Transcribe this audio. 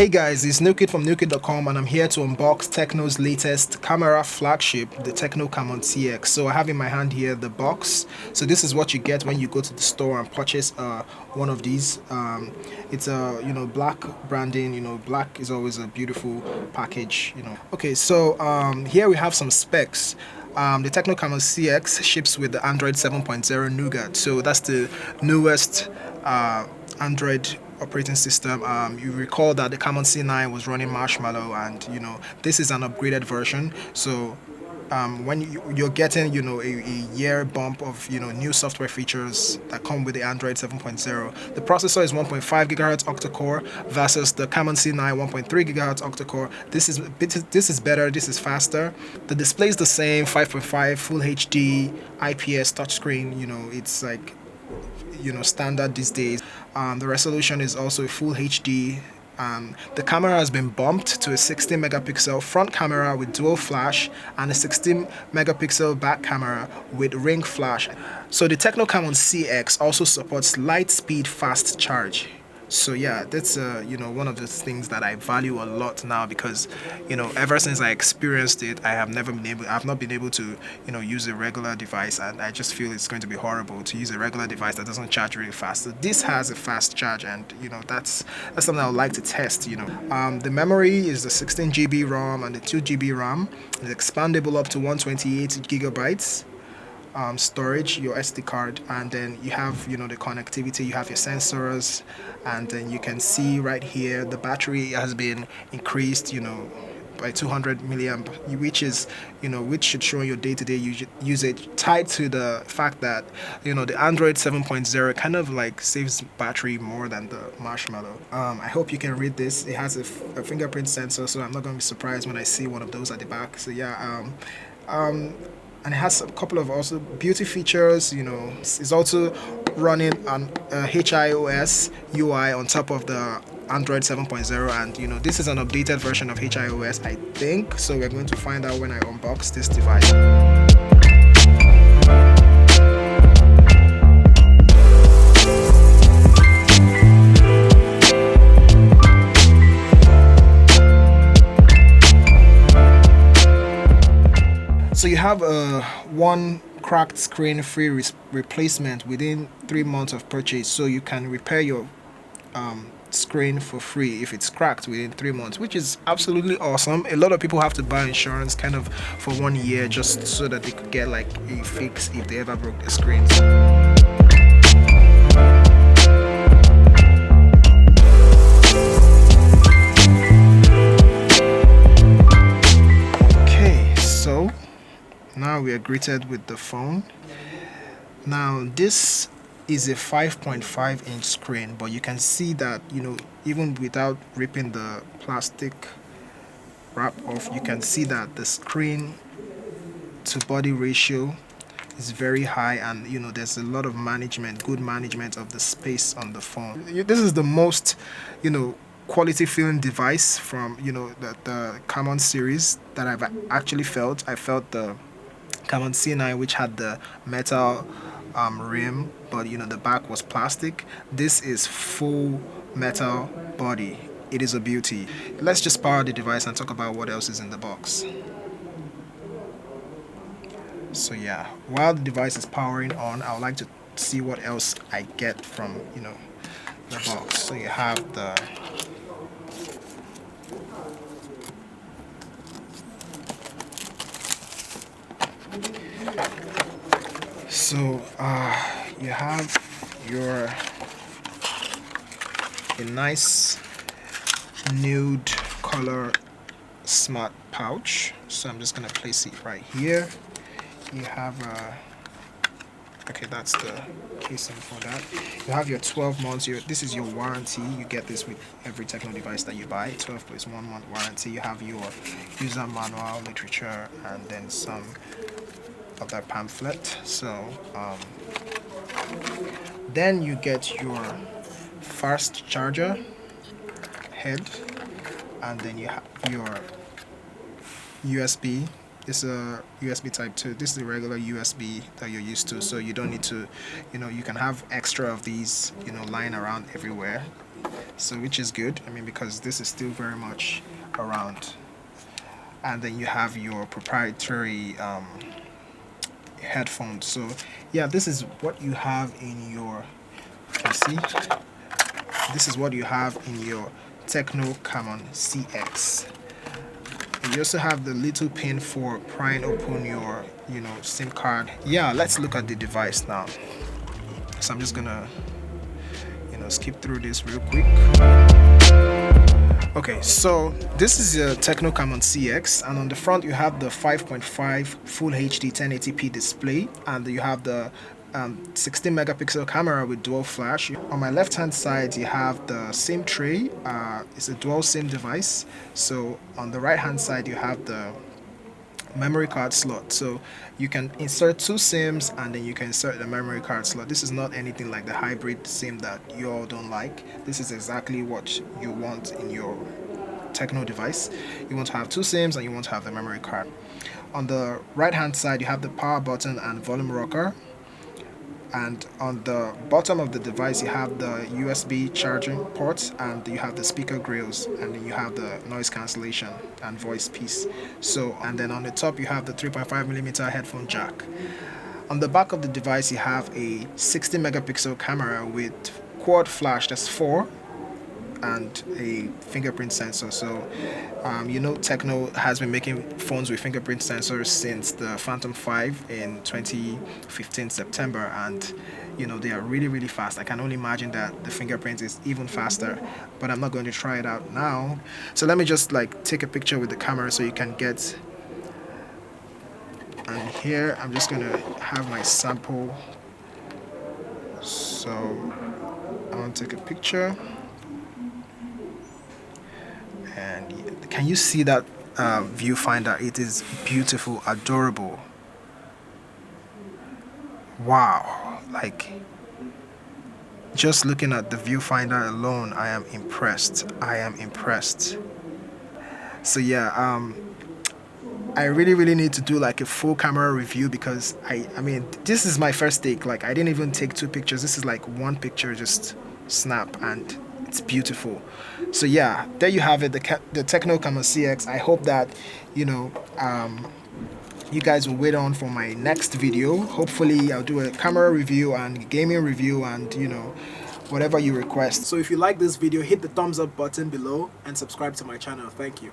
Hey guys, it's Newkid from Newkid.com and I'm here to unbox Tecno's latest camera flagship, the TECNO Camon CX. So I have in my hand here the box. So this is what you get when you go to the store and purchase one of these. It's a black branding. Black is always a beautiful package. Okay, so here we have some specs. The TECNO Camon CX ships with the Android 7.0 Nougat. So that's the newest Android operating system. You recall that the Camon C9 was running Marshmallow, and this is an upgraded version. So when you're getting a year bump of new software features that come with the Android 7.0. The processor is 1.5 gigahertz octa-core versus the Camon C9 1.3 gigahertz octa-core. This is better. This is faster. The display is the same, 5.5 Full HD IPS touchscreen. It's like standard these days. The resolution is also full HD. The camera has been bumped to a 16 megapixel front camera with dual flash and a 16 megapixel back camera with ring flash. So the TECNO Camon CX also supports light speed fast charge. So yeah, that's one of the things that I value a lot now, because ever since I experienced it, I've not been able to use a regular device, and I just feel it's going to be horrible to use a regular device that doesn't charge really fast. So this has a fast charge, and that's something I would like to test. The memory is the 16 GB ROM and the 2 GB RAM. It's expandable up to 128 gigabytes. Storage, your SD card, and then you have the connectivity, you have your sensors, and then you can see right here the battery has been increased by 200 milliamp, which should show your day-to-day usage, tied to the fact that the Android 7.0 kind of like saves battery more than the Marshmallow. I hope you can read this. It has a fingerprint sensor, so I'm not going to be surprised when I see one of those at the back. So yeah, and it has a couple of also beauty features. It's also running an HiOS UI on top of the Android 7.0, and this is an updated version of HiOS, I think. So we're going to find out when I unbox this device. So you have one cracked screen free replacement within 3 months of purchase, so you can repair your screen for free if it's cracked within 3 months, which is absolutely awesome. A lot of people have to buy insurance kind of for 1 year just so that they could get like a fix if they ever broke the screens. Now we are greeted with the phone. Now this is a 5.5 inch screen, but you can see that even without ripping the plastic wrap off, you can see that the screen to body ratio is very high, and there's a lot of good management of the space on the phone. This is the most quality feeling device from the Camon series that I've actually felt. I felt the Camon C9, which had the metal rim, but the back was plastic. This is full metal body. It is a beauty. Let's just power the device and talk about what else is in the box. So yeah, while the device is powering on, I would like to see what else I get from the box. So you have the you have a nice nude color smart pouch. So I'm just gonna place it right here. You have okay, that's the casing for that. You have your 12 months. This is your warranty. You get this with every Tecno device that you buy. 12 plus 1 month warranty. You have your user manual, literature, and then some other pamphlet. So then you get your fast charger head, and then you have your USB. It's a USB type 2. This is the regular USB that you're used to, so you don't need to, you can have extra of these, lying around everywhere. so which is good. I mean, because this is still very much around. And then you have your proprietary headphones. So yeah, this is what you have in your, you can see, this is what you have in your TECNO Camon CX. You also have the little pin for prying open your, SIM card. Yeah, let's look at the device now. So I'm just gonna, skip through this real quick. Okay, so this is a TECNO Camon CX, and on the front you have the 5.5 Full HD 1080p display, and you have the 16 megapixel camera with dual flash. On my left hand side you have the SIM tray. It's a dual SIM device. So on the right hand side you have the memory card slot, so you can insert two SIMs and then you can insert the memory card slot. This is not anything like the hybrid SIM that you all don't like. This is exactly what you want in your TECNO device. You want to have two SIMs and you want to have the memory card. On the right hand side you have the power button and volume rocker, and on the bottom of the device you have the USB charging ports, and you have the speaker grills, and then you have the noise cancellation and voice piece. So, and then on the top you have the 3.5mm headphone jack. On the back of the device you have a 60 megapixel camera with quad flash, that's 4, and a fingerprint sensor. So TECNO has been making phones with fingerprint sensors since the Phantom 5 in 2015 September, and they are really fast. I can only imagine that the fingerprint is even faster, but I'm not going to try it out now. So let me just take a picture with the camera so you can get. And here I'm just gonna have my sample, so I want to take a picture. And can you see that viewfinder? It is beautiful, adorable. Wow, just looking at the viewfinder alone, I am impressed. So yeah, I really need to do a full camera review, because I mean this is my first take. I didn't even take two pictures. This is one picture, just snap, and it's beautiful. So yeah, there you have it, the TECNO Camon CX. I hope that you guys will wait on for my next video. Hopefully I'll do a camera review and gaming review and whatever you request. So if you like this video, hit the thumbs up button below and subscribe to my channel. Thank you.